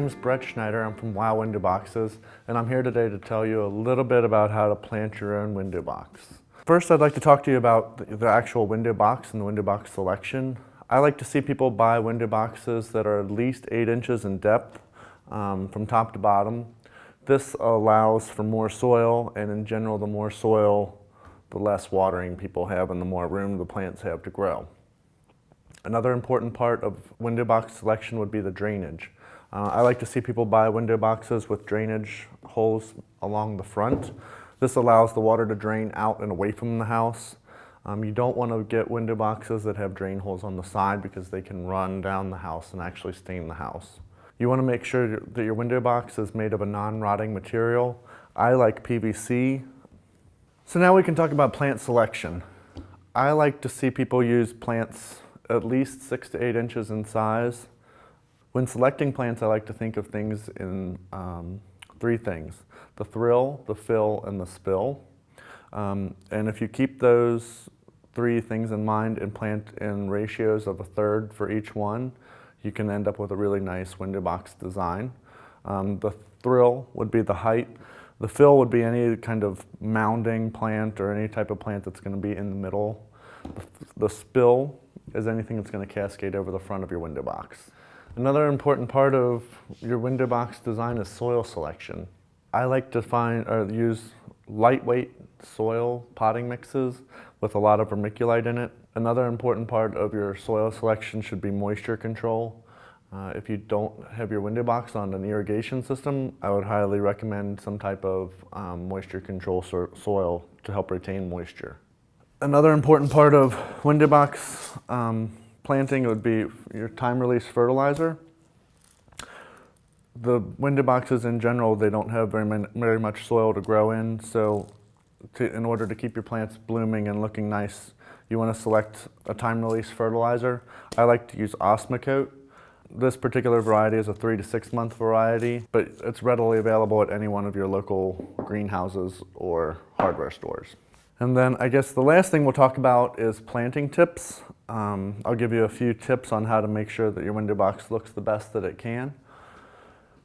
name's Brett Schneider. I'm from Wow Window Boxes, and I'm here today to tell you a little bit about how to plant your own window box. First, I'd like to talk to you about the actual window box and the window box selection. I like to see people buy window boxes that are at least 8 inches in depth from top to bottom. This allows for more soil, and in general, the more soil, the less watering people have and the more room the plants have to grow. Another important part of window box selection would be the drainage. I like to see people buy window boxes with drainage holes along the front. This allows the water to drain out and away from the house. You don't want to get window boxes that have drain holes on the side because they can run down the house and actually stain the house. You want to make sure that your window box is made of a non-rotting material. I like PVC. So now we can talk about plant selection. I like to see people use plants at least 6 to 8 inches in size. When selecting plants, I like to think of things in 3 things: the thrill, the fill, and the spill. And if you keep those 3 things in mind and plant in ratios of 1/3 for each one, you can end up with a really nice window box design. The thrill would be the height. The fill would be any kind of mounding plant or any type of plant that's going to be in the middle. The spill is anything that's going to cascade over the front of your window box. Another important part of your window box design is soil selection. I like to use lightweight soil potting mixes with a lot of vermiculite in it. Another important part of your soil selection should be moisture control. If you don't have your window box on an irrigation system, I would highly recommend some type of moisture control soil to help retain moisture. Another important part of window box planting would be your time-release fertilizer. The window boxes in general, they don't have very much soil to grow in, so in order to keep your plants blooming and looking nice, you want to select a time-release fertilizer. I like to use Osmocote. This particular variety is a 3 to 6 month variety, but it's readily available at any one of your local greenhouses or hardware stores. And then I guess the last thing we'll talk about is planting tips. I'll give you a few tips on how to make sure that your window box looks the best that it can.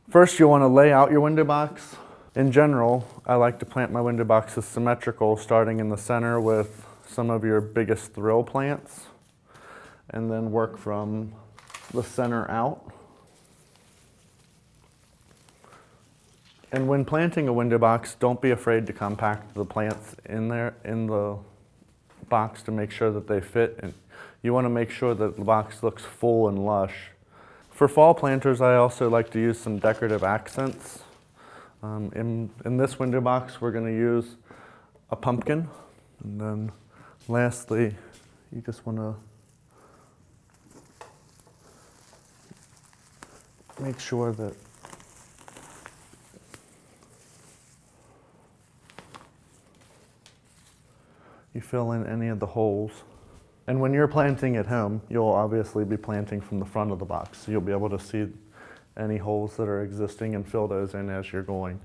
First, you'll want to lay out your window box. In general, I like to plant my window boxes symmetrical, starting in the center with some of your biggest thrill plants, and then work from the center out. And when planting a window box, don't be afraid to compact the plants in the box to make sure that they fit. And you want to make sure that the box looks full and lush. For fall planters, I also like to use some decorative accents. In this window box, we're going to use a pumpkin. And then lastly, you just want to make sure that you fill in any of the holes. And when you're planting at home, you'll obviously be planting from the front of the box, so you'll be able to see any holes that are existing and fill those in as you're going.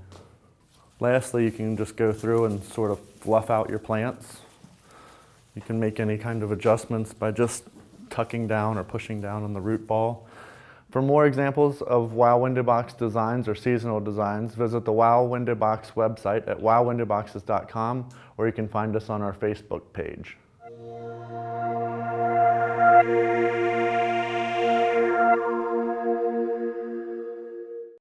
Lastly, you can just go through and sort of fluff out your plants. You can make any kind of adjustments by just tucking down or pushing down on the root ball. For more examples of Wow Window Box designs or seasonal designs, visit the Wow Window Box website at wowwindowboxes.com, or you can find us on our Facebook page.